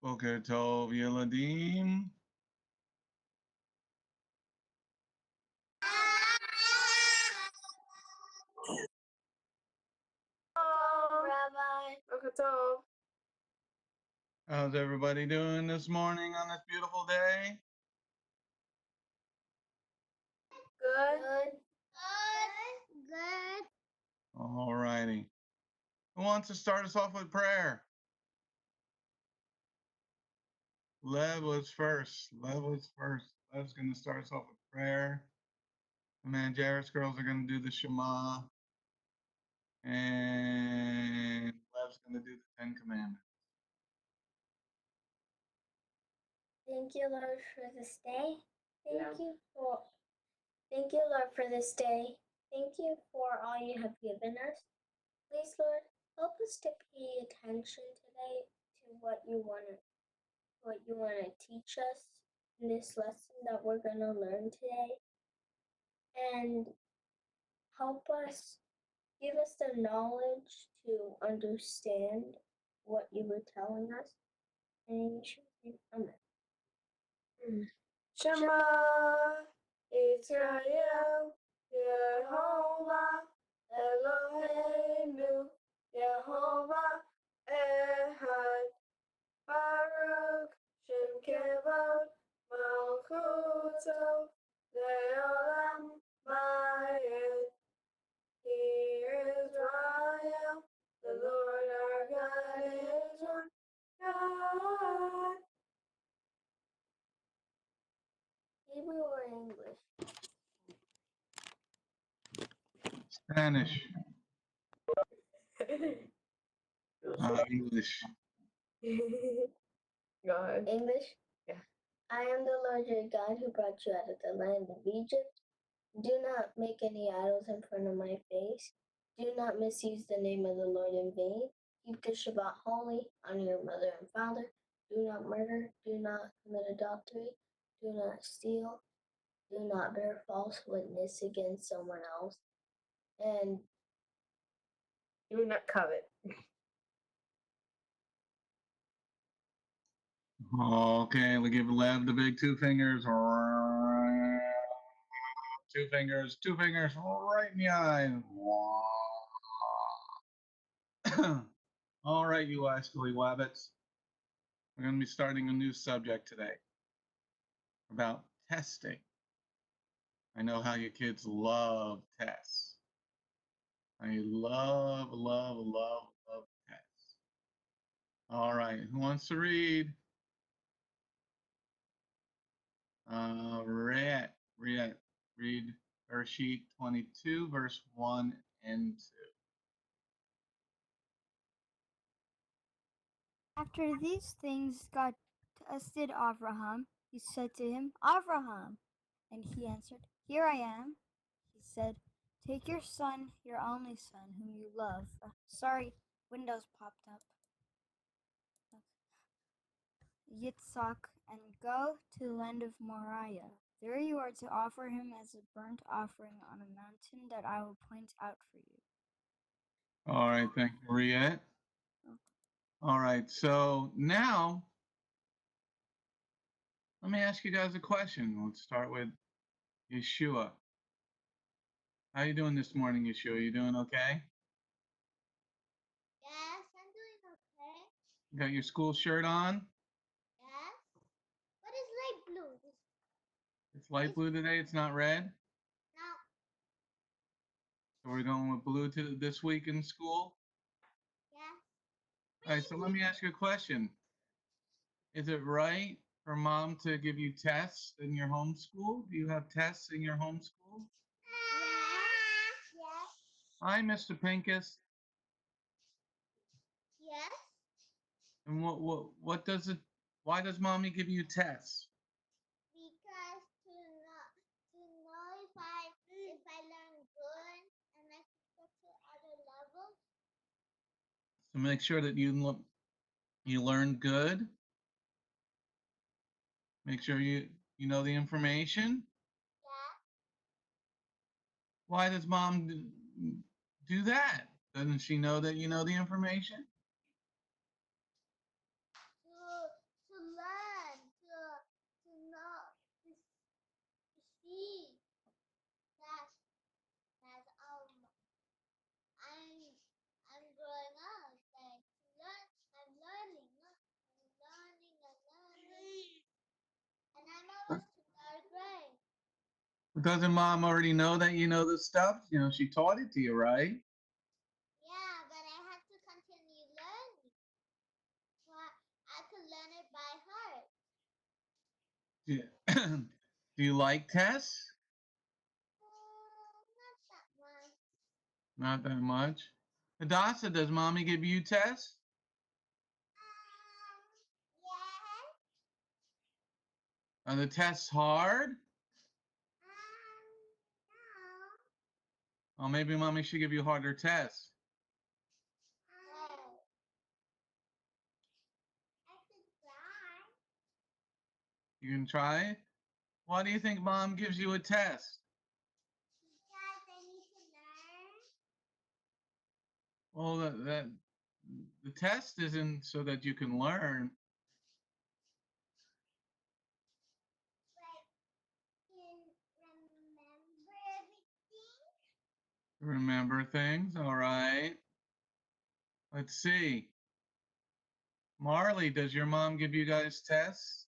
Boker Tov Yeladim. Rabbi. Boker Tov. How's everybody doing this morning on this beautiful day? Good. Good. All righty. Who wants to start us off with prayer? Lev was first. Lev's going to start us off with prayer. The Manjaris girls are going to do the Shema. And Lev's going to do the Ten Commandments. Thank you, Lord, for this day. Yeah. Thank you, Lord, for this day. Thank you for all you have given us. Please, Lord, help us to pay attention today to what you want to teach us in this lesson that we're going to learn today. And give us the knowledge to understand what you were telling us. And amen. Shema Israel, Yehovah Eloheinu, Yehovah Echad, Baruch Shem Kevod, Malchuto, Leolam Bayed. Hear Israel, the Lord our God is one God. Hebrew or English? Spanish. English. God. English? Yeah. I am the Lord your God who brought you out of the land of Egypt. Do not make any idols in front of my face. Do not misuse the name of the Lord in vain. Keep the Shabbat holy. Honor your mother and father. Do not murder. Do not commit adultery. Do not steal. Do not bear false witness against someone else. And Do not covet. Okay, we give Lev the big two fingers. Two fingers right in the eye. All right, you Ascoli Wabbits. We're going to be starting a new subject today about testing. I know how you kids love tests. I love tests. All right, who wants to read? Read verse sheet 22, verse 1 and 2. After these things God tested Abraham. He said to him, Abraham. And he answered, Here I am. He said, Take your son, your only son, whom you love. Sorry, Windows popped up. Yitzhak, and go to the land of Moriah. There you are to offer him as a burnt offering on a mountain that I will point out for you. All right, thank you, Riet. All right, so now let me ask you guys a question. Let's start with Yeshua. How you doing this morning, Yeshua? You doing okay? yes, I'm doing okay. You got your school shirt on? Yes. What is light blue? It's light blue today. It's not red. No. So we're going with blue to this week in school. Yes. All right. So let me ask you a question. Is it right for mom to give you tests in your homeschool? Do you have tests in your homeschool? Yes. Yes. Hi, Mr. Pincus. Yes. And what does it? Why does mommy give you tests? Because to know if I learn good and I can go to other levels. To make sure that you learn good. Make sure you know the information. Yeah. Why does mom do that? Doesn't she know that you know the information? Doesn't mom already know that you know this stuff? You know, she taught it to you, right? Yeah, but I have to continue learning. So I could learn it by heart. Do you like tests? Not that much. Not that much. Hadassah, does mommy give you tests? Yes. Are the tests hard? No. Oh, maybe mommy should give you harder tests. I could try. You can try. Why do you think mom gives you a test? Because I need to learn. Well, the test isn't so that you can learn. But can remember everything. Remember things, all right. Let's see. Marley, does your mom give you guys tests?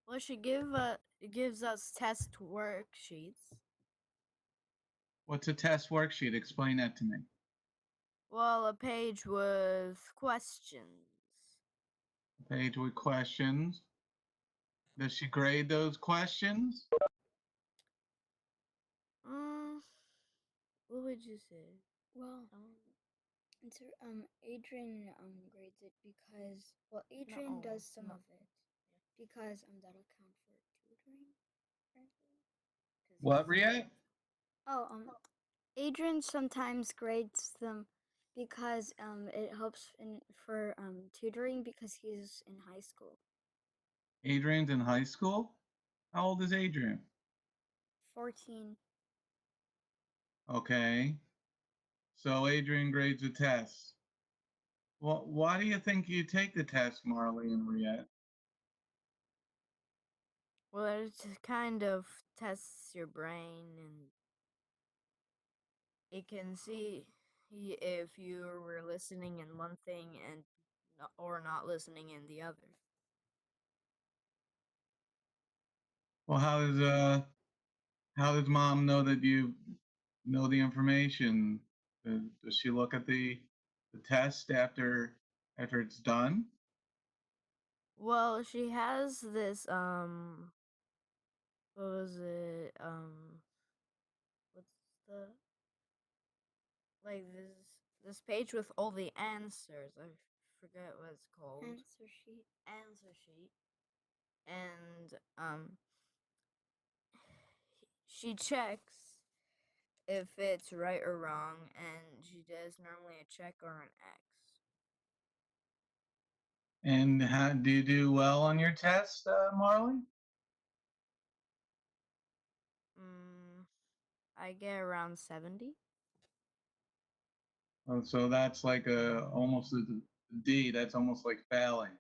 Well, she gives us test worksheets. What's a test worksheet? Explain that to me. Well, a page with questions. A page with questions. Does she grade those questions? What would you say? Well, Adrian grades it because Adrian does some of it because that'll count for tutoring, apparently. What, Riet? Oh, Adrian sometimes grades them because it helps for tutoring because he's in high school. Adrian's in high school? How old is Adrian? 14. Okay. So Adrian grades a test. Well, why do you think you take the test, Marley and Riet? Well, it kind of tests your brain, and it can see if you were listening in one thing and or not listening in the other. Well, how does mom know that you know the information? Does she look at the test after it's done? Well, she has this what was it? What's the like this page with all the answers. I forget what it's called. Answer sheet. Answer sheet. And she checks if it's right or wrong, and she does normally a check or an X. And how do you do well on your test, Marley? I get around 70. Oh, so that's like almost a D. That's almost like failing.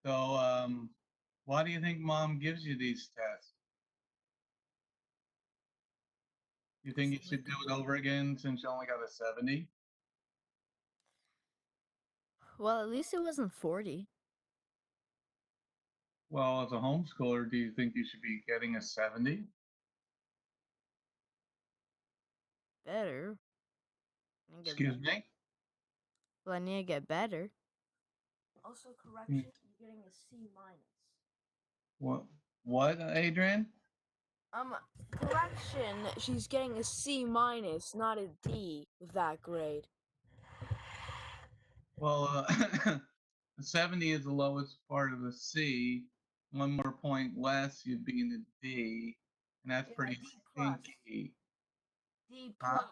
So, why do you think mom gives you these tests? You think you should do it over again since you only got a 70? Well, at least it wasn't 40. Well, as a homeschooler, do you think you should be getting a 70? Better. Excuse me? Well, I need to get better. Also, Hmm. correction, you're getting a C minus. What? What, Adrian? Correction, she's getting a C minus, not a D with that grade. Well, the 70 is the lowest part of the C. One more point less, you'd be in the D, and that's Yeah, pretty D plus. stinky. D Huh? plus.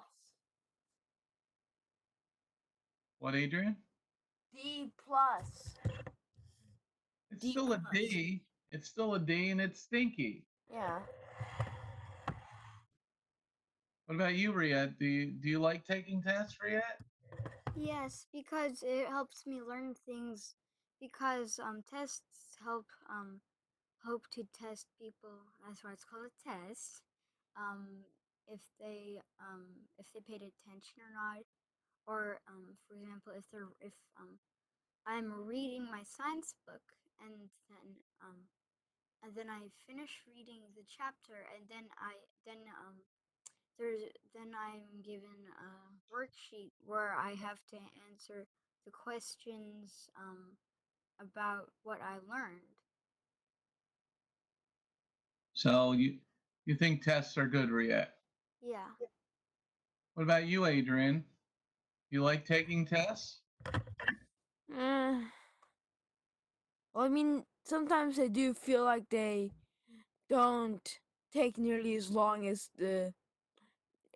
What, Adrian? D plus. It's D still a plus. D. It's still a D, and it's stinky. Yeah. What about you, Riyad? Do you like taking tests, Riyad? Yes, because it helps me learn things. Because tests help to test people. That's why it's called a test. Um, if they paid attention or not, or for example, if I'm reading my science book, and then I finish reading the chapter, and then I'm given a worksheet where I have to answer the questions about what I learned. So you think tests are good, Riette? Yeah. What about you, Adrian? You like taking tests? Well, I mean, sometimes I do feel like they don't take nearly as long as the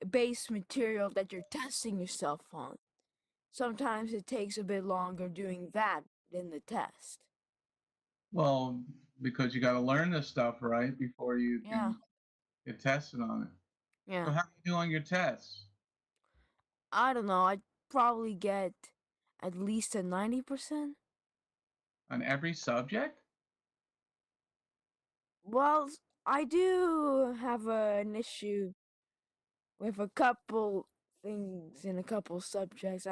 base material that you're testing yourself on. Sometimes it takes a bit longer doing that than the test. Well, because you got to learn this stuff, right, before you Yeah. can get tested on it. So Yeah. how do you do on your tests? I don't know. I'd probably get at least a 90%. On every subject? Well, I do have an issue with a couple things in a couple subjects.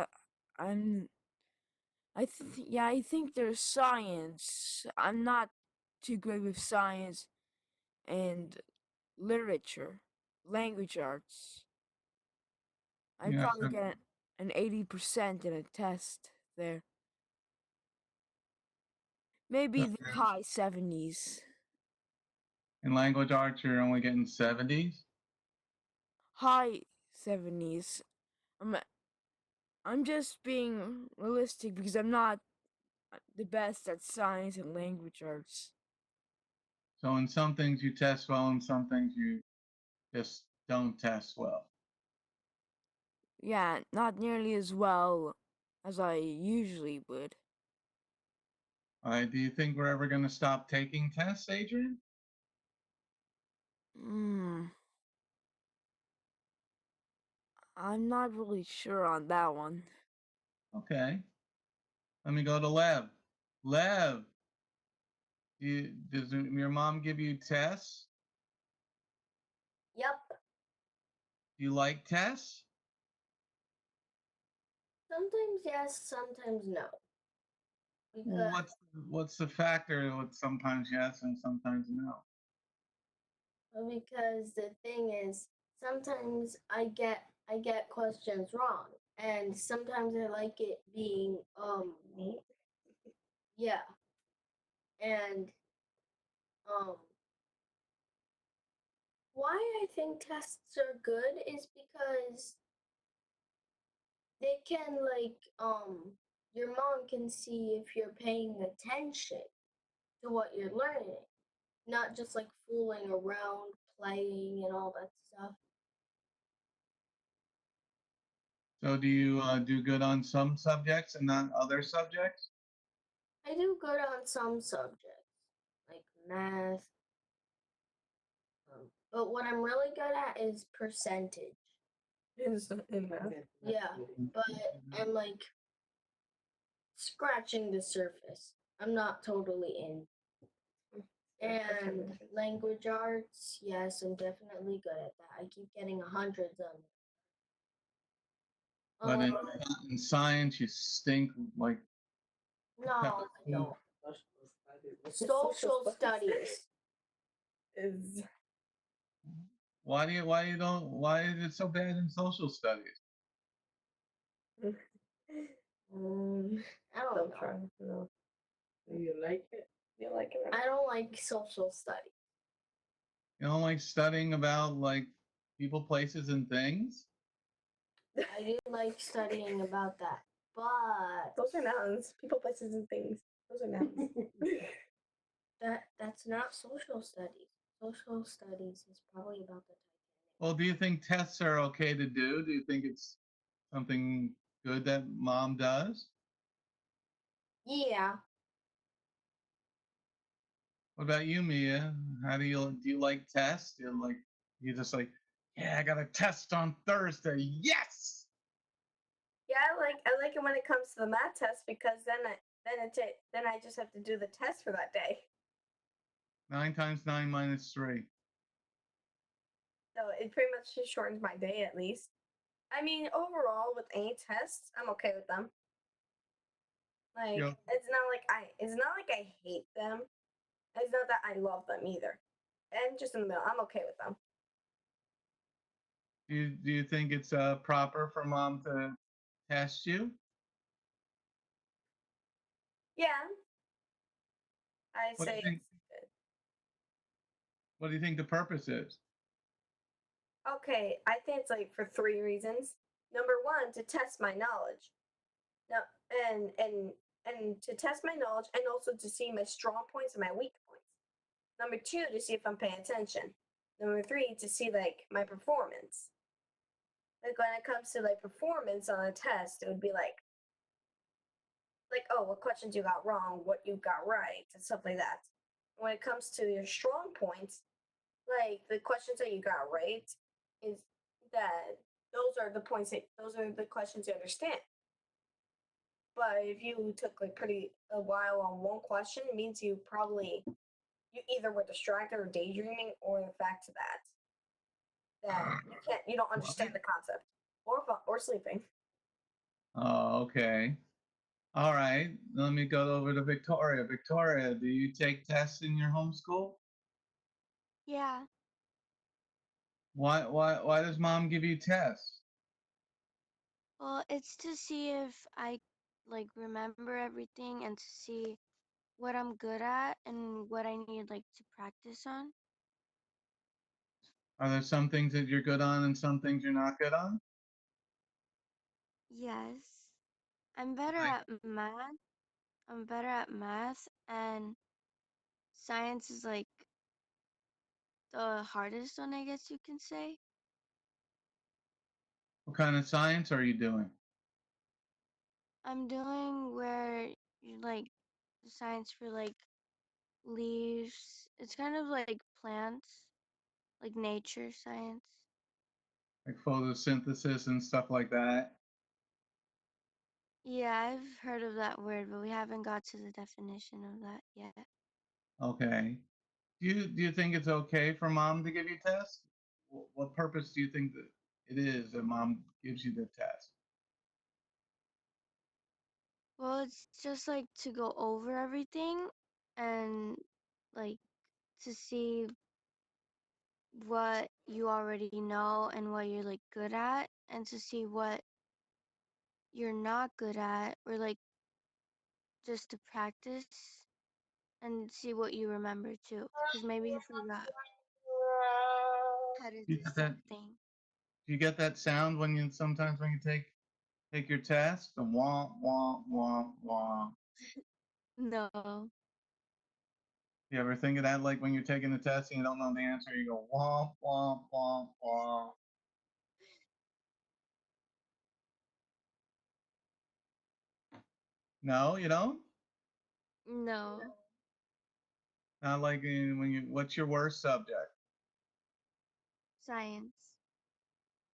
I'm I think there's science. I'm not too great with science and literature, language arts. I'd Yeah, probably so get an 80% in a test there. Maybe the high 70s. in language arts, you're only getting 70s. High 70s. I'm I'm just being realistic because I'm not the best at science and language arts. So in some things you test well, and some things you just don't test well. Yeah, not nearly as well as I usually would. All right, do you think we're ever going to stop taking tests, Adrian? Hmm. I'm not really sure on that one. Okay. Let me go to Lev. Lev, does your mom give you tests? Yep. Do you like tests? Sometimes yes, sometimes no. Well, Because what's the factor with sometimes yes and sometimes no? because the thing is, sometimes I get questions wrong, and sometimes I like it being yeah, and um why I think tests are good is because they can your mom can see if you're paying attention to what you're learning, not just like fooling around, playing and all that stuff. So do you do good on some subjects and not other subjects? I do good on some subjects, like math, but what I'm really good at is percentage. In math. Yeah, but I'm like scratching the surface. I'm not totally in. And language arts, yes, I'm definitely good at that. I keep getting hundreds on it. But in science, you stink like No, pepper I soup. don't. Social studies. Is Why is it so bad in social studies? I don't still know. trying to know. Do you like it? You like it? I don't like social studies. You don't like studying about like people, places, and things? I do like studying about that, but Those are nouns. People, places, and things. Those are nouns. that's not social studies. Social studies is probably about the Titanic. Well, do you think tests are okay to do? Do you think it's something good that mom does? Yeah, What about you, Mia? How do you like tests? You just like, yeah, I got a test on Thursday. Yes. Yeah, I like it when it comes to the math test because then I just have to do the test for that day. 9 times 9 minus 3. So it pretty much just shortens my day at least. I mean, overall with any tests, I'm okay with them. Like Yep. it's not like I hate them. It's not that I love them either. And just in the middle, I'm okay with them. Do you think it's proper for mom to test you? Yeah, I What do you say think? it's good. What do you think the purpose is? Okay, I think it's like for three reasons. Number one, to test my knowledge. No, and to test my knowledge, and also to see my strong points and my weak points. Number two, to see if I'm paying attention. Number three, to see like my performance. Like when it comes to like performance on a test, it would be like oh, what questions you got wrong, what you got right, and stuff like that. When it comes to your strong points, like the questions that you got right, is that those are the questions you understand. But if you took like pretty a while on one question, it means you either were distracted or daydreaming, or the fact that you don't What? understand the concept, or sleeping. Oh, okay. All right. Let me go over to Victoria. Victoria, do you take tests in your homeschool? Yeah. Why does mom give you tests? Well, it's to see if I like remember everything and to see what I'm good at and what I need like to practice on. Are there some things that you're good on and some things you're not good on? Yes. I'm better Like, at math. I'm better at math and science is like the hardest one, I guess you can say. what kind of science are you doing? I'm doing where you like the science for like leaves. It's kind of like plants, like nature science. Like photosynthesis and stuff like that? Yeah, I've heard of that word, but we haven't got to the definition of that yet. Okay. Do you think it's okay for mom to give you tests? What purpose do you think that it is that mom gives you the test? Well, it's just like to go over everything and like to see what you already know and what you're like good at and to see what you're not good at or like just to practice and see what you remember too because maybe you forgot how to You do get that? something. Do you get that sound when you sometimes when you take your test? The wah wah wah wah. No. You ever think of that like when you're taking the test and you don't know the answer, you go wah wah wah wah. No, you don't? No. Not like when you what's your worst subject? Science.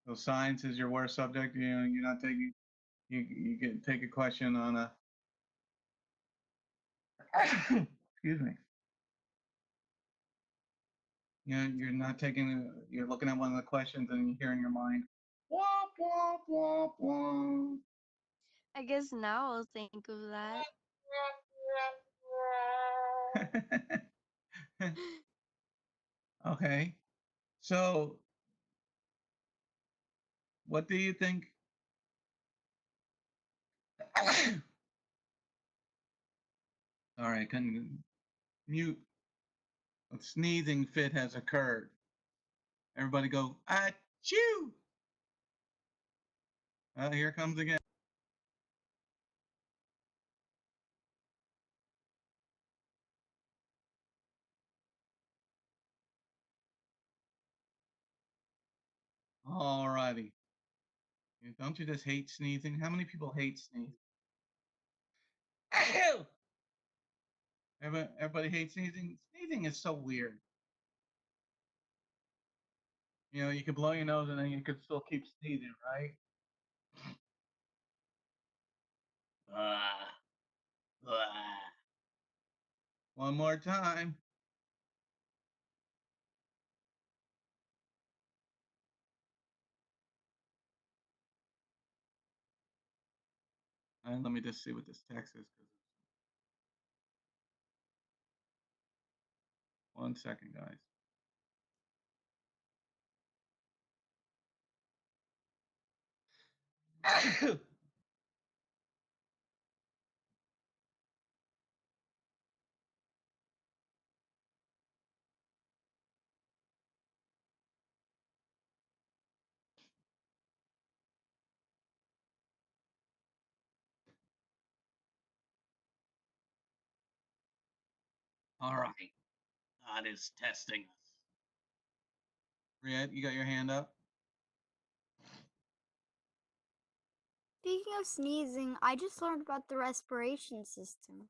So science is your worst subject, you know, you're not taking you can take a question on a excuse me. You're not taking you're looking at one of the questions and you hear in your mind, womp womp womp womp. I guess now I'll think of that. Okay. So what do you think? All right, can mute. A sneezing fit has occurred. Everybody go, achoo! Here it comes again. All righty. Don't you just hate sneezing? How many people hate sneezing? Achoo! Everybody hates sneezing. Sneezing is so weird. You know, you could blow your nose and then you could still keep sneezing, right? Ah, ah. One more time. And let me just see what this text is. 1 second, guys. All right. God is testing us. Briette, you got your hand up? Speaking of sneezing, I just learned about the respiration system.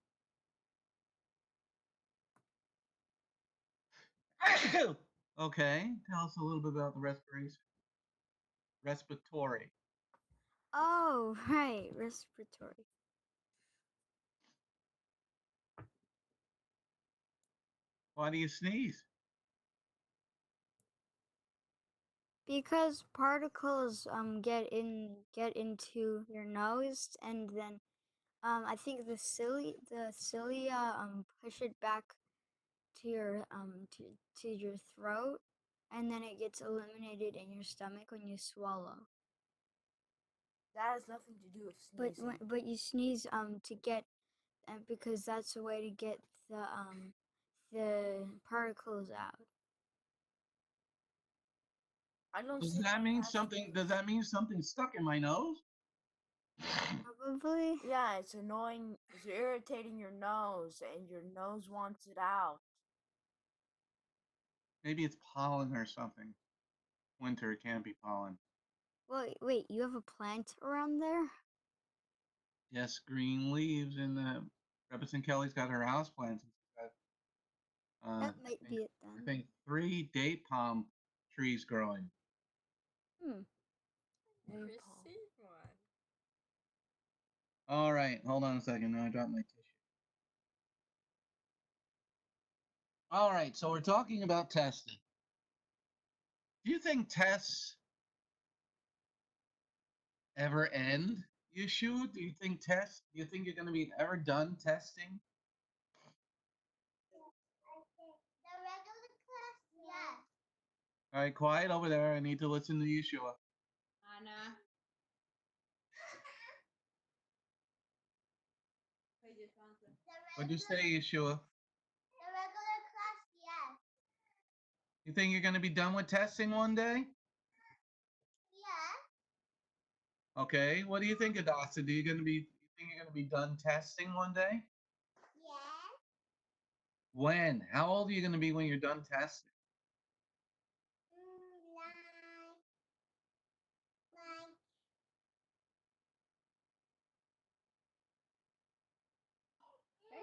Okay, tell us a little bit about the respiratory. Oh, right, respiratory. Why do you sneeze? Because particles get into your nose, and then I think the cilia push it back to your to your throat, and then it gets eliminated in your stomach when you swallow. That has nothing to do with sneezing. But you sneeze to get because that's a way to get the particles out. I don't Does see that how mean has to something? do- Does that mean something stuck in my nose? Probably. Yeah, it's annoying. It's irritating your nose, and your nose wants it out. Maybe it's pollen or something. Winter, it can't be pollen. Wait, you have a plant around there? Yes, green leaves in the. Rebbetzin Kelly's got her house plants. That might be it I then. think 3 date palm trees growing. All right, hold on a second. Now I dropped my tissue. All right, so we're talking about testing. Do you think tests ever end, Yeshua? Do you think you're going to be ever done testing? The regular class, yes. All right, quiet over there. I need to listen to Yeshua. Anna. What'd you say, Yeshua? The regular class, yes. You think you're going to be done with testing one day? Yes. Okay. What do you think, Adasa? You think you're going to be done testing one day? Yes. When? How old are you going to be when you're done testing? Like,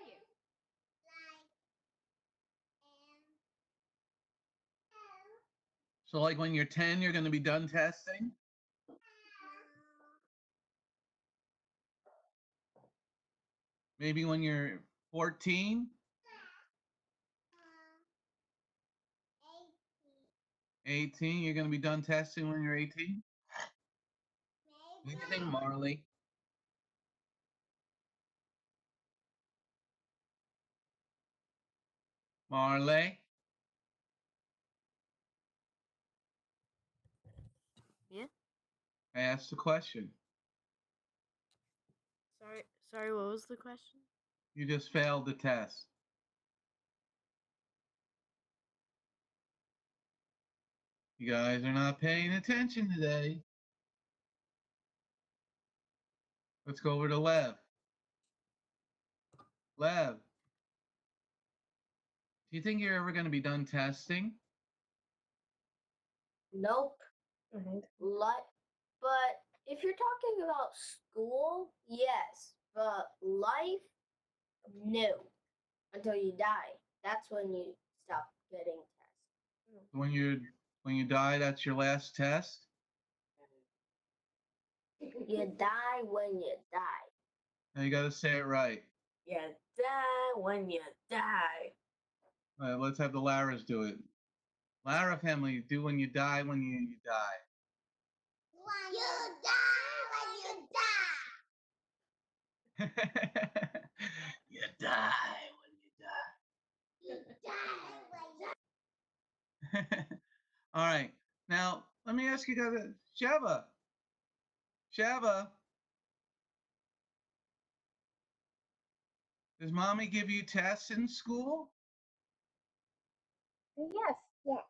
So, like when you're 10, you're going to be done testing? Maybe when you're 14? 18, you're going to be done testing when you're 18? What do you think, Marley? Marley? Yeah. I asked a question. Sorry. What was the question? You just failed the test. You guys are not paying attention today. Let's go over to Lev. Lev, do you think you're ever going to be done testing? nope. But if you're talking about school, yes. But life, no. Until you die. That's when you stop getting tests. When you die, that's your last test? You die when you die. Now you got to say it right. You die when you die. All right, let's have the Laras do it. Lara family, do when you die, when you die. When you die, when you die. You die when you die. You die when you All right. Now, let me ask you guys, Sheva, does mommy give you tests in school? Yes. Yes.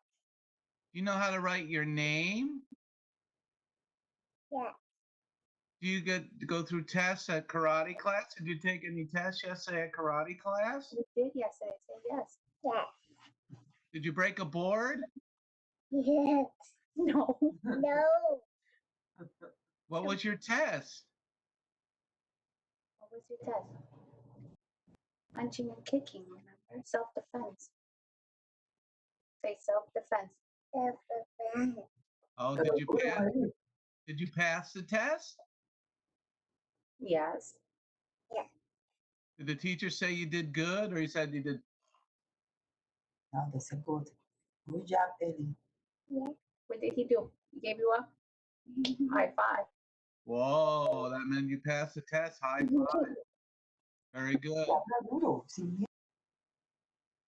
Do you know how to write your name? Yes. Do you get to go through tests at karate class? Did you take any tests yesterday at karate class? We did yesterday. Say yes. Yes. Did you break a board? Yes. No. No. What was your test? What was your test? Punching and kicking, remember? Self-defense. Say self-defense. Self-defense. Oh, did you pass? Did you pass the test? Yes. Yes. Did the teacher say you did good, or he said you did? No, that's a good. Good job, Ellie. Yes. What did he do? He gave you a high five. Whoa, that meant you passed the test. High five. Very good. Duro, sin miedo.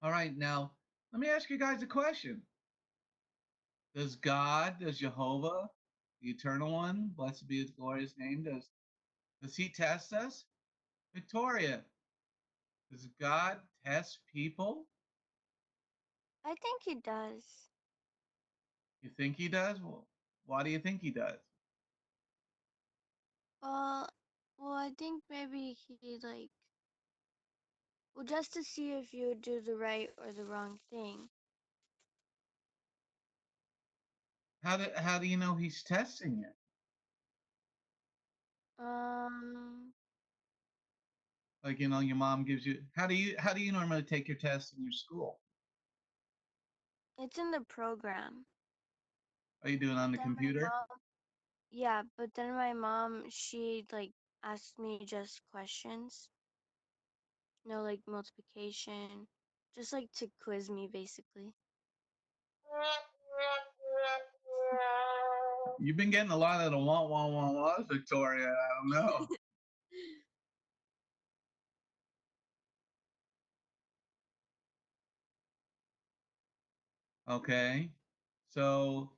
All right, now let me ask you guys a question. Does Jehovah, the Eternal One, blessed be His glorious name, does He test us? Victoria, does God test people? I think he does. You think He does? Well, why do you think He does? Well, I think maybe he just to see if you would do the right or the wrong thing. How do you know He's testing you? Like, you know, your mom gives you. How do you normally take your test in your school? It's in the program. Are you doing it on the Then my computer? mom, yeah, but then my mom, she asked me just questions, like multiplication, just to quiz me basically. You've been getting a lot of the wah, Victoria. I don't know. Okay. So,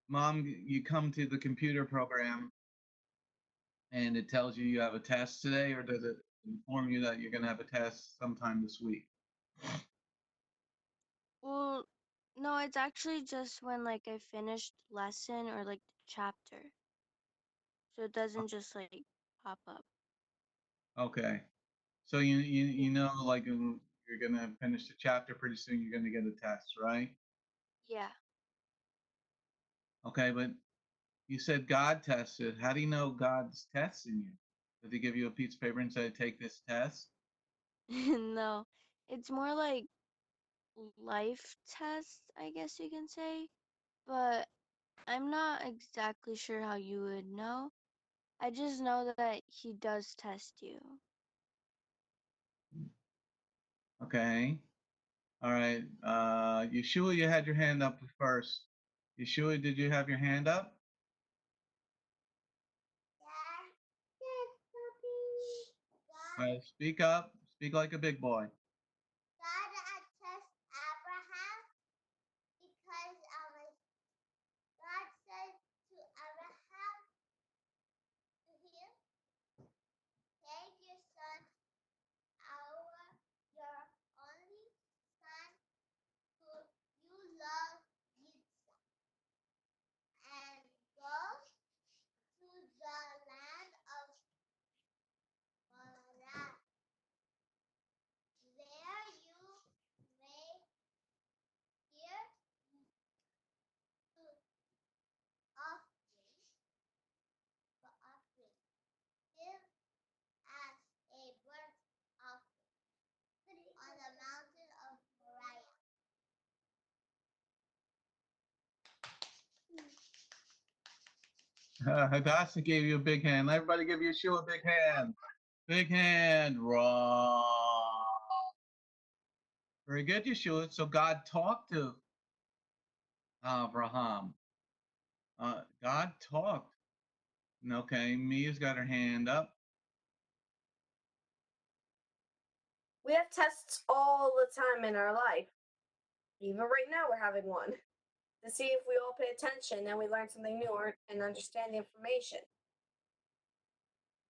mom, you come to the computer program and it tells you you have a test today, or does it inform you that you're going to have a test sometime this week? Well, no, it's actually just when I finished lesson or the chapter. So it doesn't just pop up. Okay. So you know, like you're going to finish the chapter pretty soon, you're going to get a test, right? Yeah. Okay, but you said God tested. How do you know God's testing you? Does He give you a piece of paper and say, take this test? No. It's more like life test, I guess you can say. But I'm not exactly sure how you would know. I just know that he does test you. Okay. All right. Yeshua, you had your hand up first. Yeshua, did you have your hand up? Speak up. Speak like a big boy. God test Abraham because God said to Abraham to him, take your son, your only son, who you love, Mhsa, and go to the land of Moriah. There you may hear to offering, him as a burnt offering on the mountain of Moriah. Hadassah gave you a big hand. Everybody give Yeshua a big hand. Big hand. Raw. Very good, Yeshua. So God talked to Abraham. God talked. Okay, Mia's got her hand up. We have tests all the time in our life. Even right now, we're having one to see if we all pay attention and we learn something new and understand the information.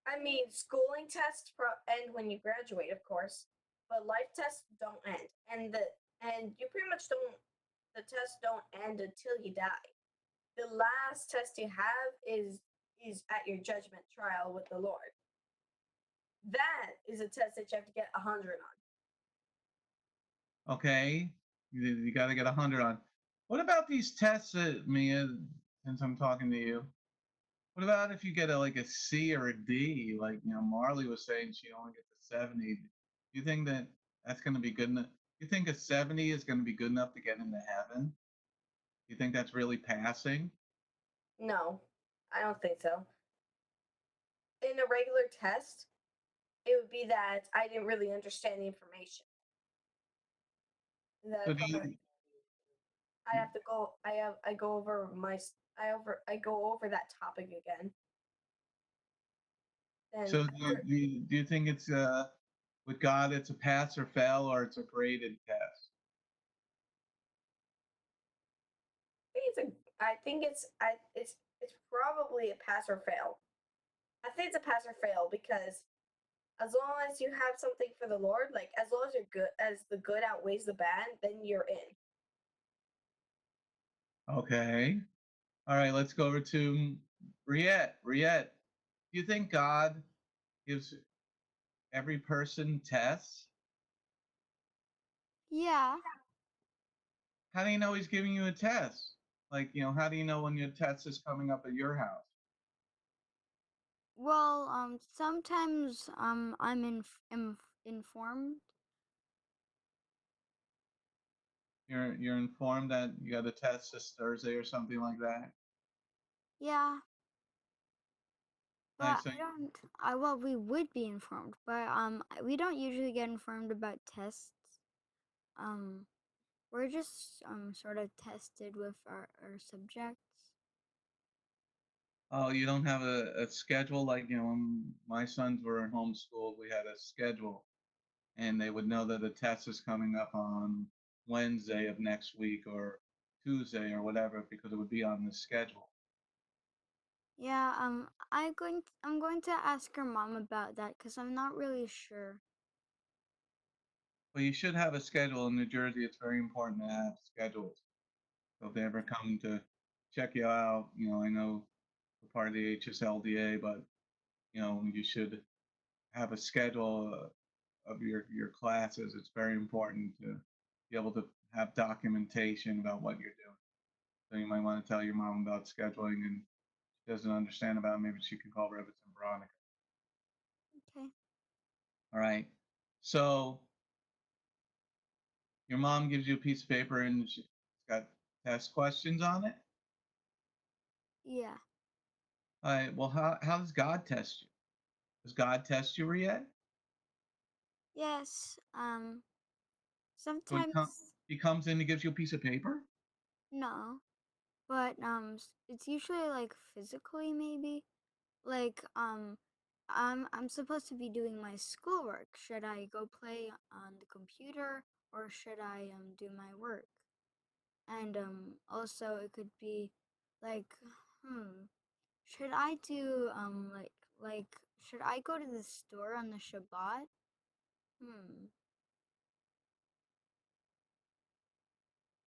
I mean, schooling tests end when you graduate, of course, but life tests don't end, and you pretty much don't. The tests don't end until you die. The last test you have is at your judgment trial with the Lord. That is a test that you have to get 100 on. Okay, you got to get 100 on. What about these tests, Mia? Since I'm talking to you, what about if you get like a C or a D? Like Marley was saying, she only gets a 70. Do you think that's going to be good enough? You think a 70 is going to be good enough to get into heaven? Do you think that's really passing? No, I don't think so. In a regular test, it would be that I didn't really understand the information. That So do you, I have to go. I go over I go over that topic again. Then so do you think it's with God it's a pass or fail, or it's a graded test? I think it's probably a pass or fail. I think it's a pass or fail because as long as you have something for the Lord, like as long as you're good, as the good outweighs the bad, then you're in. Okay. All right, let's go over to Riette. Riette, do you think God gives every person tests? Yeah. How do you know he's giving you a test? Like, how do you know when your test is coming up at your house? Well, sometimes I'm informed. You're informed that you got a test this Thursday or something like that. Yeah, All right, but so I don't. Well, we would be informed, but we don't usually get informed about tests. Um, we're just sort of tested with our subjects. oh, you don't have a schedule like when my sons were in homeschooled, we had a schedule, and they would know that a test is coming up on Wednesday of next week or Tuesday or whatever because it would be on the schedule. Yeah, I'm going to ask her mom about that because I'm not really sure. Well, you should have a schedule in New Jersey. It's very important to have schedules. So if they ever come to check you out, I know we're part of the HSLDA, but you should have a schedule of your classes. It's very important to be able to have documentation about what you're doing. So you might want to tell your mom about scheduling, and she doesn't understand about it, maybe she can call Rivets and Veronica. Okay. All right. So your mom gives you a piece of paper and she's got test questions on it. Yeah. All right. Well, how does God test you? Does God test you yet? Yes. So Sometimes he comes in and gives you a piece of paper? no, but it's usually like physically maybe. Like I'm supposed to be doing my schoolwork. Should I go play on the computer or should I do my work? And also it could be like hmm should I do like should I go to the store on the Shabbat? Hmm.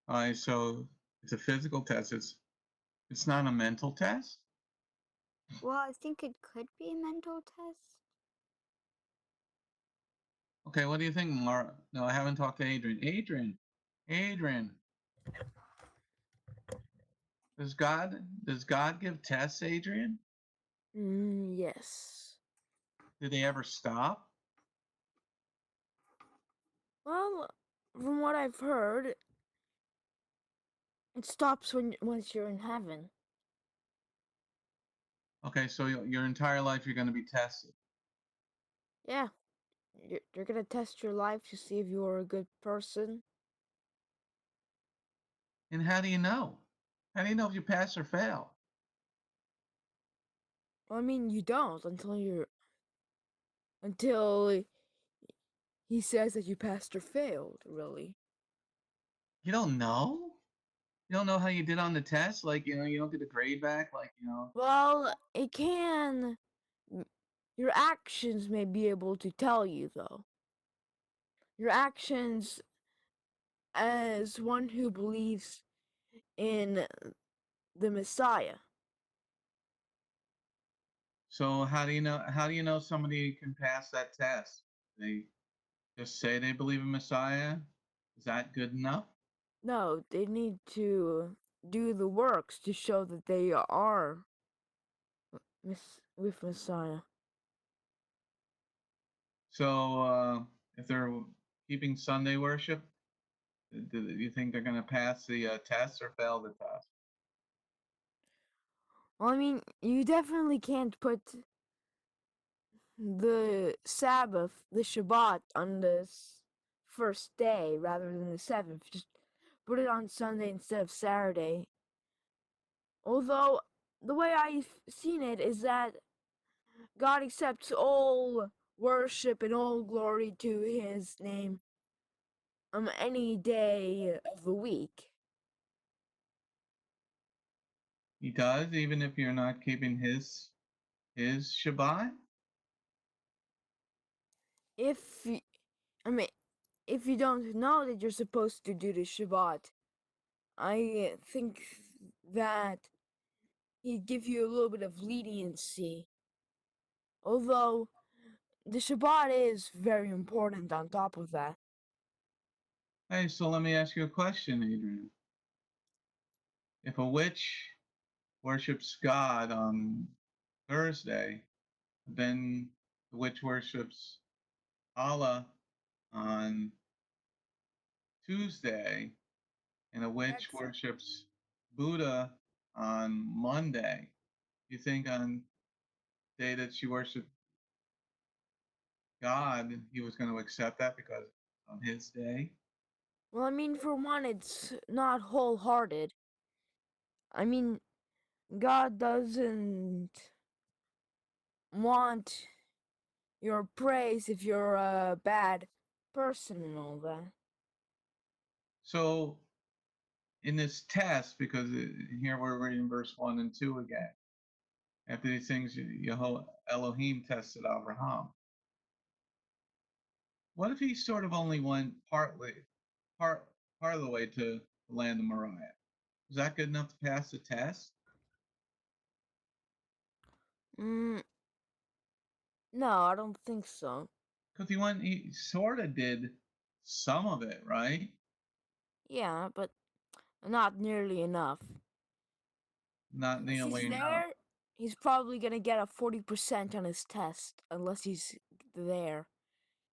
All right. So it's a physical test. It's not a mental test. Well, I think it could be a mental test. Okay. What do you think, Mara? No, I haven't talked to Adrian. Adrian. Does God give tests, Adrian? Yes. Do they ever stop? Well, from what I've heard, it stops once you're in heaven. Okay, so your entire life you're going to be tested. Yeah. You're gonna test your life to see if you're a good person. And how do you know? How do you know if you pass or fail? Well, I mean, you don't until he says that you passed or failed, really. You don't know? You don't know how you did on the test? Like, you don't get a grade back? Like. Well, it can. Your actions may be able to tell you, though. Your actions as one who believes in the Messiah. So how do you know somebody can pass that test? They just say they believe in Messiah? Is that good enough? No, they need to do the works to show that they are with Messiah. So if they're keeping Sunday worship, do you think they're going to pass the test or fail the test? Well, I mean, you definitely can't put the Sabbath, the Shabbat, on the first day rather than the seventh. Just put it on Sunday instead of Saturday. Although, the way I've seen it is that God accepts all worship and all glory to His name any day of the week. He does, even if you're not keeping his Shabbat? If I mean, if you don't know that you're supposed to do the Shabbat, I think that He'd give you a little bit of leniency. Although the Shabbat is very important on top of that. Hey, so let me ask you a question, Adrian. If a witch worships God on Thursday, then the witch worships Allah on Tuesday, and a witch That's worships Buddha on Monday. You think on the day that she worshiped God, he was going to accept that because on his day? well, I mean, for one, it's not wholehearted. I mean, God doesn't want your praise if you're a bad person and all that. So in this test, because here we're reading verse 1 and 2 again, after these things, Elohim tested Abraham. What if he sort of only went part of the way to the land of Moriah? Is that good enough to pass the test? Mm, no, I don't think so. Because he sort of did some of it, right? Yeah, but not nearly enough. Not Unless he's nearly enough. there, he's probably gonna get a 40% on his test. Unless he's there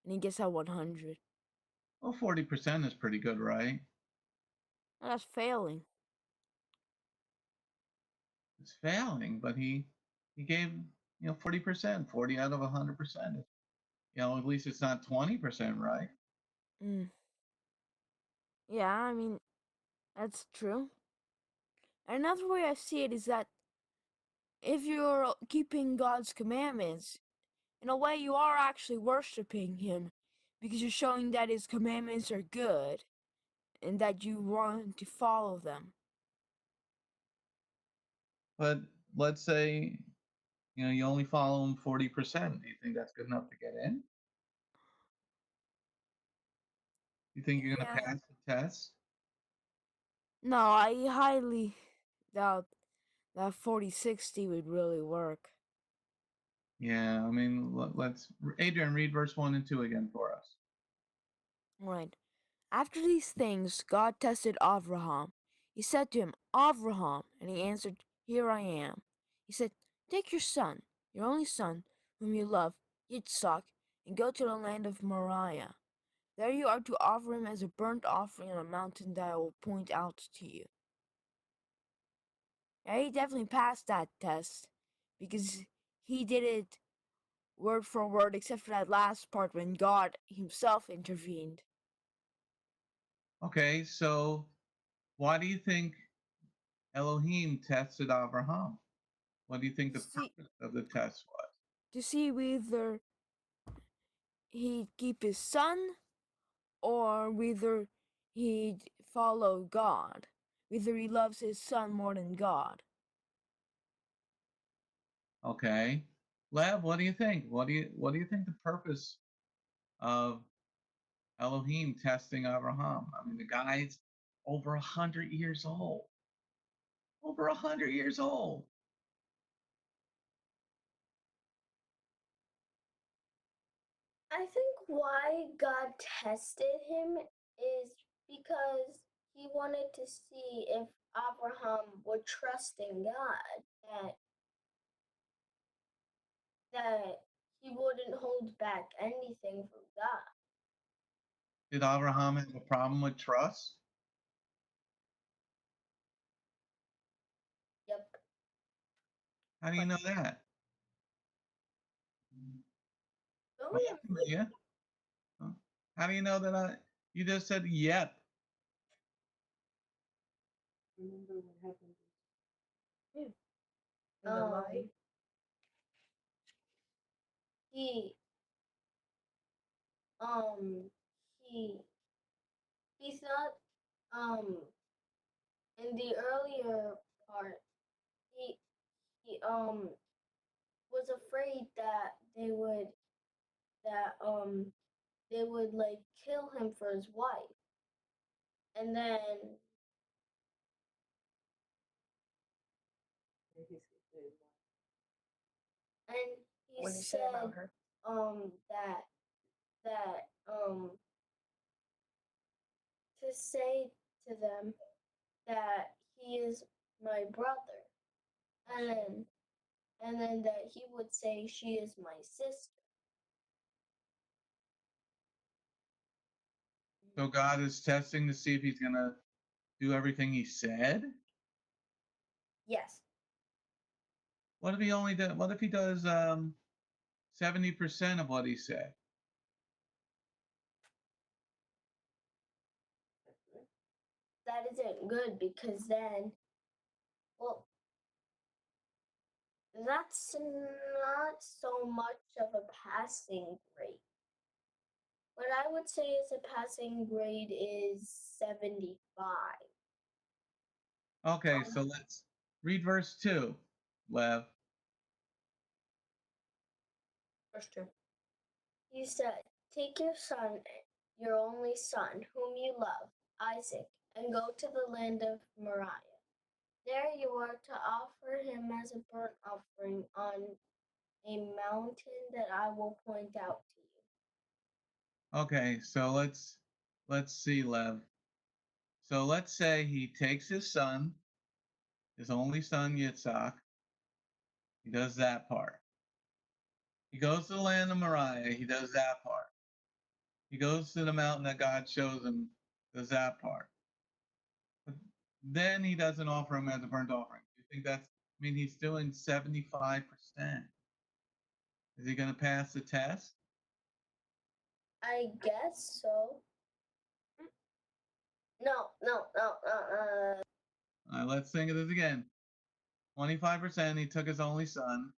and he gets a 100. Well, 40% is pretty good, right? That's failing. It's failing, but he gave 40%, 40 out of 100%. At least it's not 20%, right? Mm. Yeah, I mean, that's true. Another way I see it is that if you're keeping God's commandments, in a way you are actually worshiping Him because you're showing that His commandments are good and that you want to follow them. But let's say you only follow him 40%. Do you think that's good enough to get in? You think you're going to Yeah. pass the test? No, I highly doubt that 40-60 would really work. Yeah, I mean, let's Adrian read verse 1 and 2 again for us. Right. After these things, God tested Avraham. He said to him, Avraham, and he answered, Here I am. He said, Take your son, your only son, whom you love, Yitzhak, and go to the land of Moriah. There you are to offer him as a burnt offering on a mountain that I will point out to you. Yeah, he definitely passed that test because he did it word for word, except for that last part when God himself intervened. Okay, so why do you think Elohim tested Abraham? What do you think To the see, purpose of the test was? to see whether he'd keep his son or whether he'd follow God, whether he loves his son more than God. Okay. Lev, what do you think? What do you think the purpose of Elohim testing Abraham? I mean, the guy's over 100 years old. Over 100 years old. I think why God tested him is because he wanted to see if Abraham would trust in God, that he wouldn't hold back anything from God. Did Abraham have a problem with trust? Yep. How do you know that? Oh, Well, yeah. yeah. Huh? How do you know that you just said yep? Remember what happened Yeah. in the lie? He um he he thought in the earlier part he was afraid that they would like kill him for his wife, and then And he said, and he What did he say said about her? that to say to them that he is my brother, and then that he would say she is my sister. So God is testing to see if he's gonna do everything he said. Yes. What if he only does? What if he does 70% of what he said? That isn't good because then, well, that's not so much of a passing grade. What I would say is a passing grade is 75. Okay, so let's read verse 2, Lev. Verse 2. He said, take your son, your only son, whom you love, Isaac, and go to the land of Moriah. There you are to offer him as a burnt offering on a mountain that I will point out to you. Okay, so let's see, Lev. So let's say he takes his son, his only son Yitzhak. He does that part. He goes to the land of Moriah. He does that part. He goes to the mountain that God shows him. Does that part. But then he doesn't offer him as a burnt offering. Do you think that's? I mean, he's doing 75%. Is he going to pass the test? I guess so. No. All right, let's think of this again. 25%, he took his only son.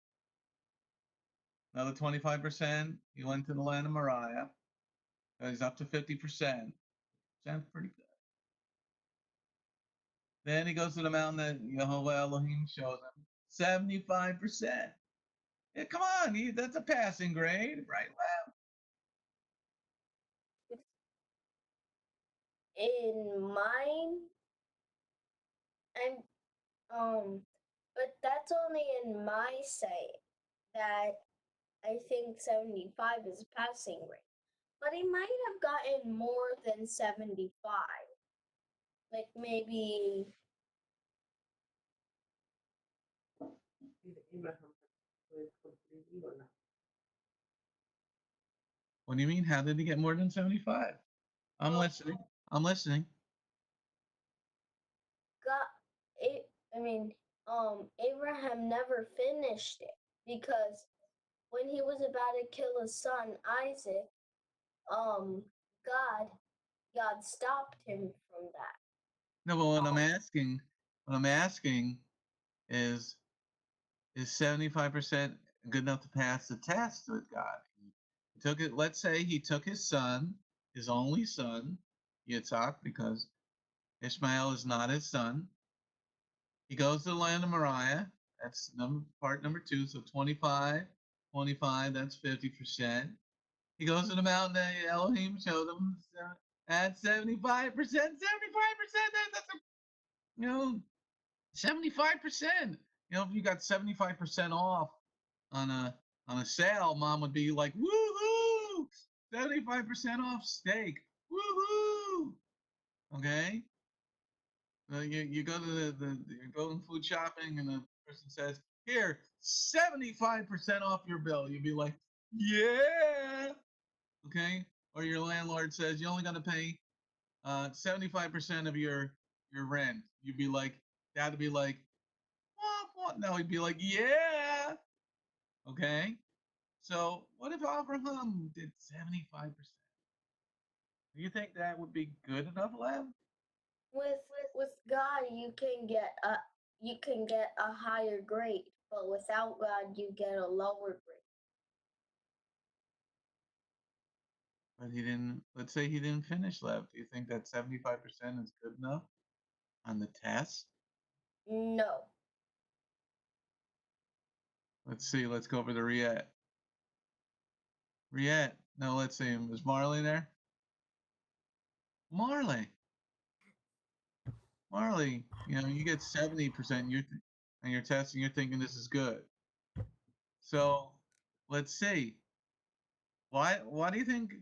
Another 25%, he went to the land of Moriah. So he's up to 50%. Sounds pretty good. Then he goes to the mountain that Yehovah Elohim shows him. 75%. Yeah, come on, that's a passing grade, right? In mine, I'm but that's only in my say that I think 75 is a passing grade. But he might have gotten more than 75. Like maybe Did Abraham do it completely or not? What do you mean? How did he get more than 75? I'm listening. I'm listening. God it I mean Abraham never finished it because when he was about to kill his son Isaac, um God God stopped him from that. No, but what I'm asking is 75% good enough to pass the test with God? He took it, let's say he took his son, his only son, Yitzhak, because Ishmael is not his son. He goes to the land of Moriah. That's part number 2. So 25, 25, that's 50%. He goes to the mountain that Elohim showed him at 75%. 75%, that's a, 75%. If you got 75% off on a sale, mom would be like, woohoo! 75% off steak. Woohoo! Okay? You go to you're going food shopping and the person says, here, 75% off your bill. You'd be like, yeah. Okay? Or your landlord says you only got to pay 75% of your rent. You'd be like, dad would be like, what? No, he'd be like, yeah. Okay? So what if Abraham did 75%? Do you think that would be good enough, Lev? With God, you can get a higher grade, but without God, you get a lower grade. But he didn't, let's say he didn't finish, Lev. Do you think that 75% is good enough on the test? No. Let's see, let's go over to Riet. Riet, no, let's see, is Marley there? Marley, you get 70% on your test and you're thinking this is good. So let's see. Why do you think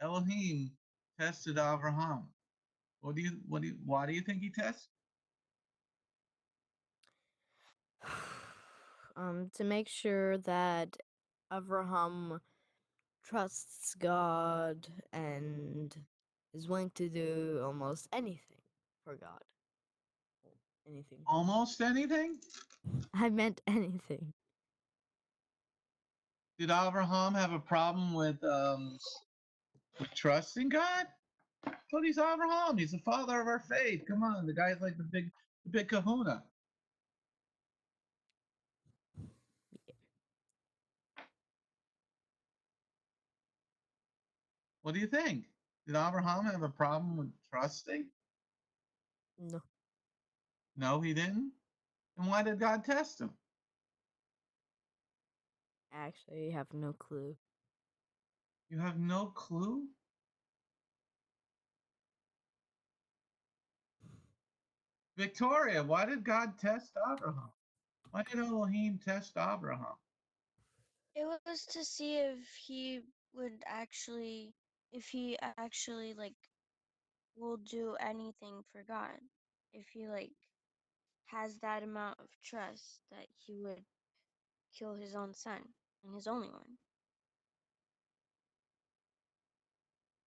Elohim tested Abraham? Why do you think he tested? To make sure that Abraham trusts God and is willing to do almost anything for God. Anything. Almost anything? I meant anything. Did Abraham have a problem with trusting God? But he's Abraham. He's the father of our faith. Come on, the guy's like the big kahuna. What do you think? Did Abraham have a problem with trusting? No. No, he didn't. And why did God test him? Actually, I have no clue. You have no clue? Victoria, why did God test Abraham? Why did Elohim test Abraham? It was to see if he actually like will do anything for God. If he like has that amount of trust that he would kill his own son and his only one.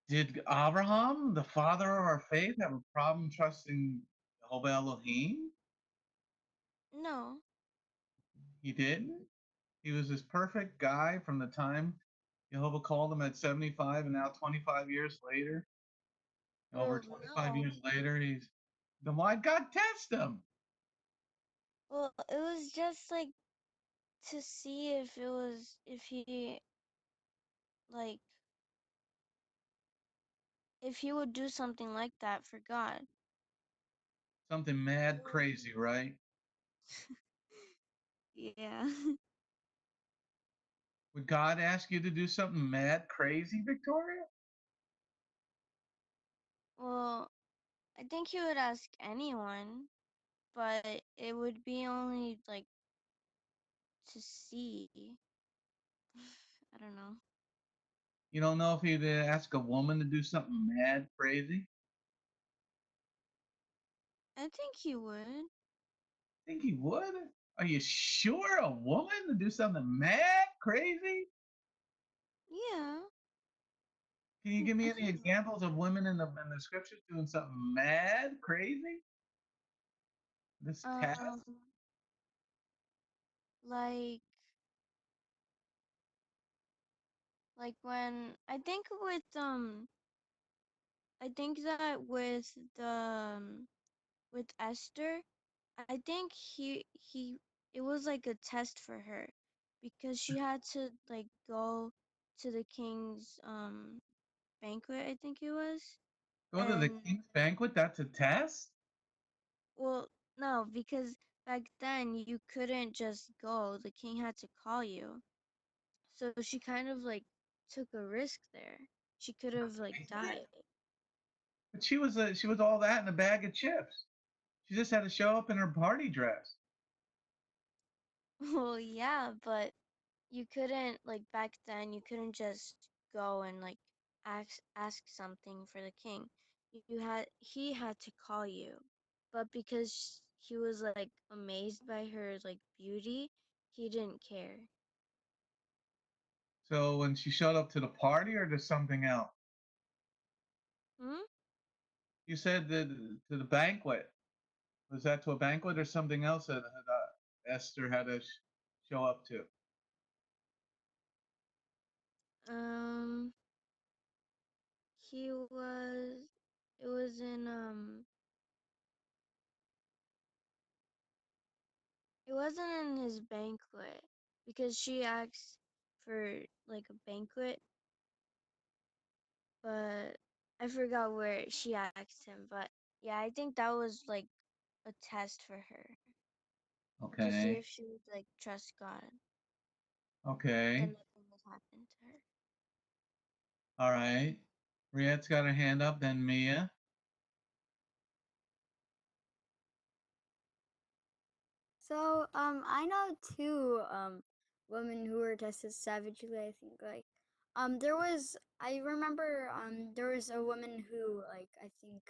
Did Abraham, the father of our faith, have a problem trusting Jehovah Elohim? No. He didn't. He was this perfect guy from the time Jehovah called him at 75, and now 25 years later, over Well, 25 no. years later, then why God test him? Well, it was just like to see if he like if he would do something like that for God. Something mad crazy, right? Yeah. Would God ask you to do something mad crazy, Victoria? Well, I think he would ask anyone, but it would be only like to see. I don't know. You don't know if he'd ask a woman to do something mad crazy? I think he would. Think he would? Are you sure a woman to do something mad crazy? Yeah. Can you give me I any think examples of women in the scriptures doing something mad crazy? This test? um like when I think that with the with Esther, I think he it was like a test for her because she had to like go to the king's banquet, I think it was. Go to the And king's banquet? That's a test? well, no, because back then you couldn't just go. The king had to call you. So she kind of like took a risk there. She could have like died. But she was all that in a bag of chips. She just had to show up in her party dress. Well, yeah, but you couldn't like back then you couldn't just go and like ask something for the king. He had to call you. But because he was like amazed by her like beauty, he didn't care. So when she showed up to the party or to something else? Hmm? You said that to the banquet. Was that to a banquet or something else that Esther had to show up to? Um he was it was in it wasn't in his banquet because she asked for like a banquet, but I forgot where she asked him. But yeah, I think that was like a test for her to see Okay. if she would like trust God. Then Okay. nothing would happen to her. All right. Riette's got her hand up, then Mia. So, I know two women who were tested savagely. I think I remember there was a woman who I think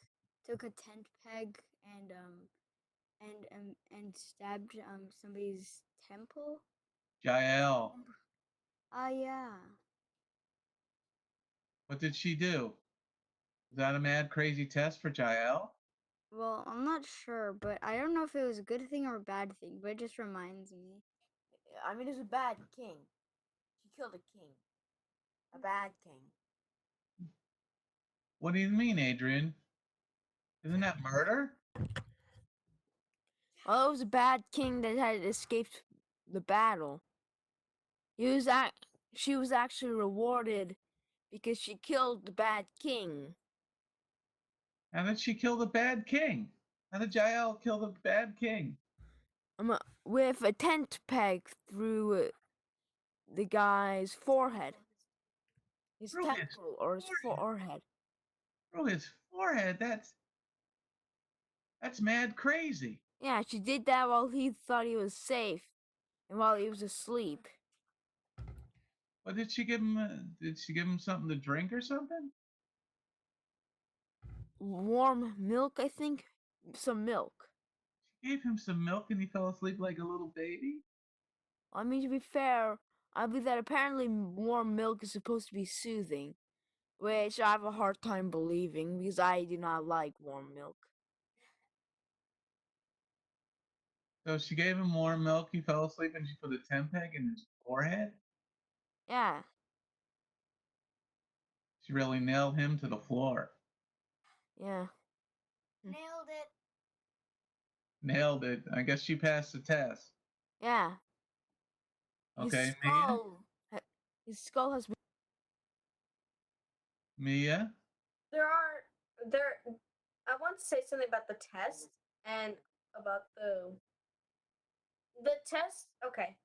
took a tent peg and stabbed somebody's temple. Jael. Yeah. What did she do? Was that a mad, crazy test for Jael? Well, I'm not sure, but I don't know if it was a good thing or a bad thing, but it just reminds me. I mean, it's a bad king. She killed a king. A bad king. What do you mean, Adrian? Isn't that murder? Well, it was a bad king that had escaped the battle. She was actually rewarded because she killed the bad king. How did she kill the bad king? How did Jael kill the bad king? With a tent peg through the guy's forehead. His Through his temple or his forehead. forehead. Through his forehead. That's mad crazy. Yeah, she did that while he thought he was safe and while he was asleep. What did she give him? Did she give him something to drink or something? Warm milk, I think. Some milk. She gave him some milk and he fell asleep like a little baby. I mean, to be fair, I believe that apparently warm milk is supposed to be soothing, which I have a hard time believing because I do not like warm milk. So she gave him warm milk. He fell asleep and she put a tent peg in his forehead. Yeah, She really nailed him to the floor. yeah. Nailed it. Nailed it. I guess she passed the test. Yeah. Okay, Mia? His skull has been. Mia? There I want to say something about the test and about the test. Okay.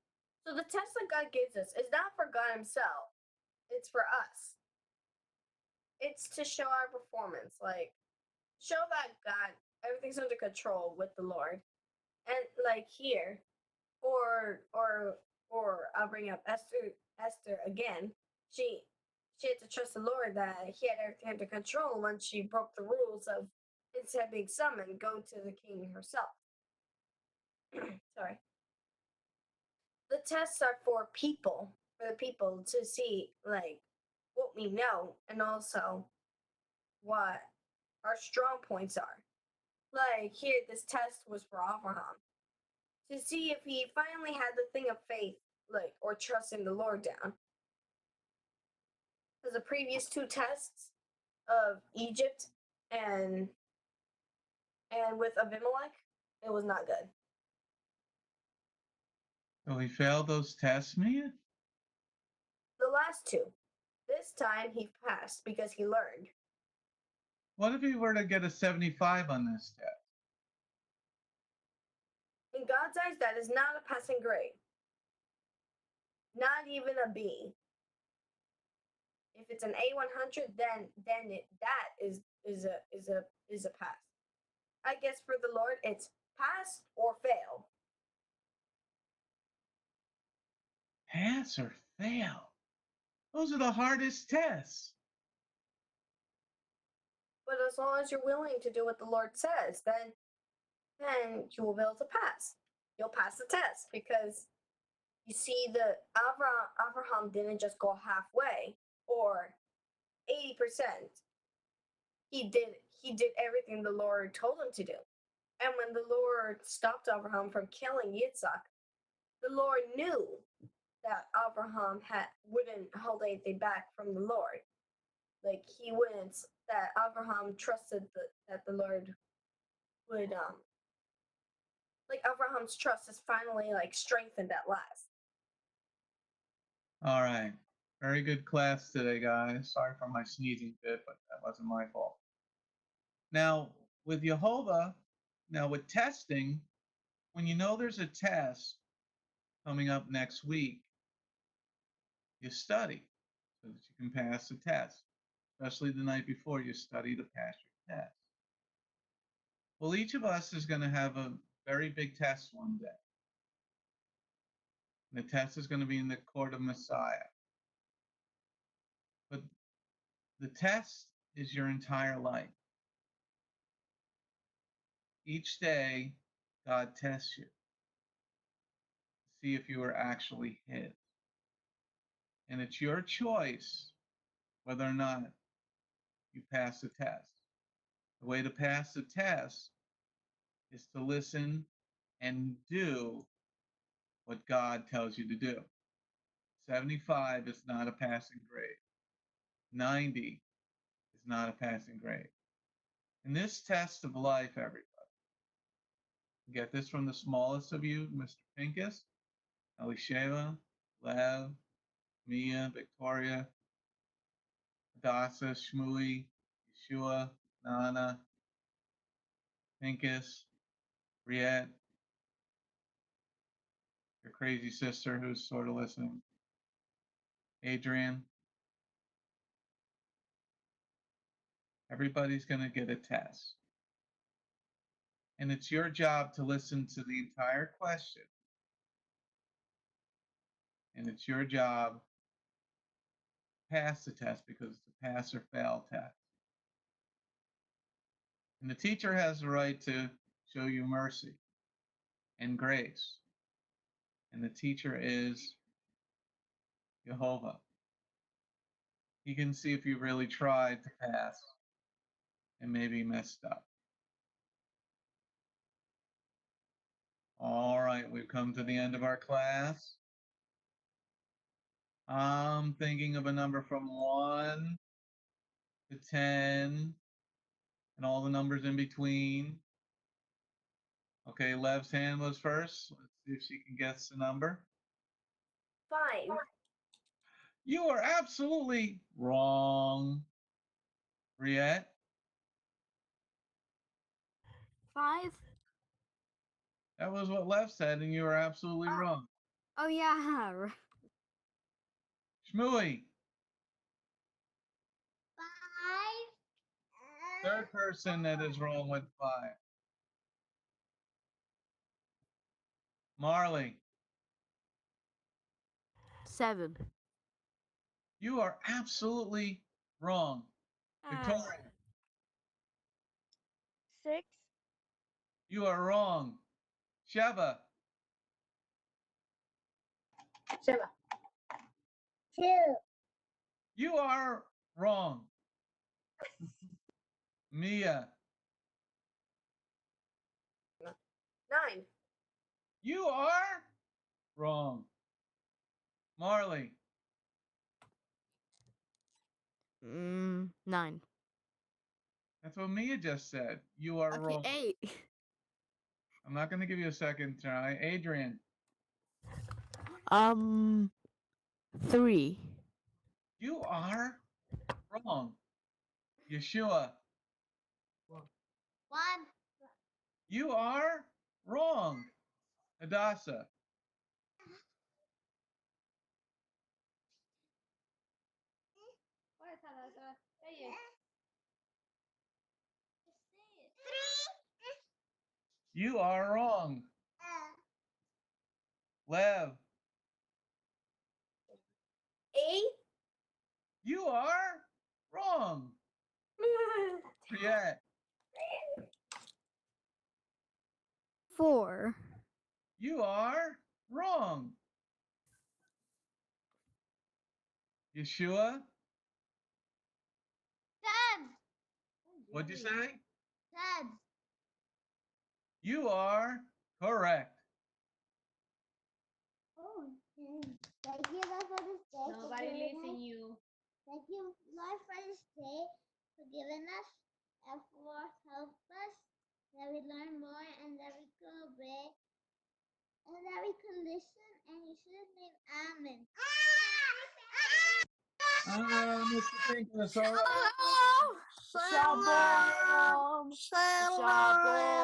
So the test that God gives us is not for God himself. It's for us. It's to show our performance, like show that God everything's under control with the Lord. And like here, or I'll bring up Esther again. She she had to trust the Lord that he had everything under control when she broke the rules of instead of being summoned, go to the king herself. Sorry. The tests are for the people to see like what we know and also what our strong points are. Like here, this test was for Abraham to see if he finally had the thing of faith, like or trusting the Lord down. Because the previous two tests of Egypt and with Abimelech, it was not good. So he failed those tests, Mia? The last two, this time he passed because he learned. What if he were to get a 75 on this test? In God's eyes, that is not a passing grade. Not even a B. If it's an A100, then that is a pass. I guess for the Lord, it's pass or fail. Pass or fail? Those are the hardest tests. But as long as you're willing to do what the Lord says, then you will be able to pass. You'll pass the test because you see, the Abraham didn't just go halfway or 80%. He did everything the Lord told him to do. And when the Lord stopped Abraham from killing Yitzhak, the Lord knew that Abraham wouldn't hold anything back from the Lord. Like he wouldn't. That Abraham trusted that the Lord would like Abraham's trust is finally like strengthened at last. All right. Very good class today, guys. Sorry for my sneezing fit, but that wasn't my fault. Now, with Jehovah, with testing, when you know there's a test coming up next week, you study so that you can pass the test. Especially the night before, you study to pass your test. Well, each of us is going to have a very big test one day. And the test is going to be in the court of Messiah. But the test is your entire life. Each day, God tests you to see if you are actually His. And it's your choice whether or not you pass the test. The way to pass the test is to listen and do what God tells you to do. 75 is not a passing grade. 90 is not a passing grade. In this test of life, everybody, get this from the smallest of you, Mr. Pincus, Elisheva, Lev, Mia, Victoria, Adasa, Shmui, Yeshua, Nana, Pincus, Briette, your crazy sister who's sort of listening, Adrian. Everybody's going to get a test. And it's your job to listen to the entire question. And it's your job to pass the test because it's a pass or fail test. And the teacher has the right to show you mercy and grace. And the teacher is Jehovah. He can see if you really tried to pass and maybe messed up. All right, we've come to the end of our class. I'm thinking of a number from 1 to 10 and all the numbers in between. Okay, Lev's hand was first. Let's see if she can guess the number. 5. You are absolutely wrong, Briette. 5. That was what Lev said, and you were absolutely wrong. Oh yeah. Shmooey, 5. third person that is wrong with 5. Marley, 7. you are absolutely wrong. Victoria, 6. you are wrong. Sheva, 7. 2. you are wrong. Mia, 9. you are wrong. Marley, 9. that's what Mia just said. You are Okay, wrong. 8. I'm not going to give you a second try. Adrian, 3. you are wrong. Yeshua, 1. You are wrong. Hadassah. You are wrong. Lev. A. You are wrong. Briette. 4. You are wrong. Yeshua. 10. What'd you say? 10. You are correct. Oh, thank you, Lord, for this day. Nobody listen you. Thank you, Lord, for this day, for giving us and for help us, that we learn more and that we can obey and that we can listen. And you should name Amen. Mr. Pinkless, all right. Shalom. Shalom.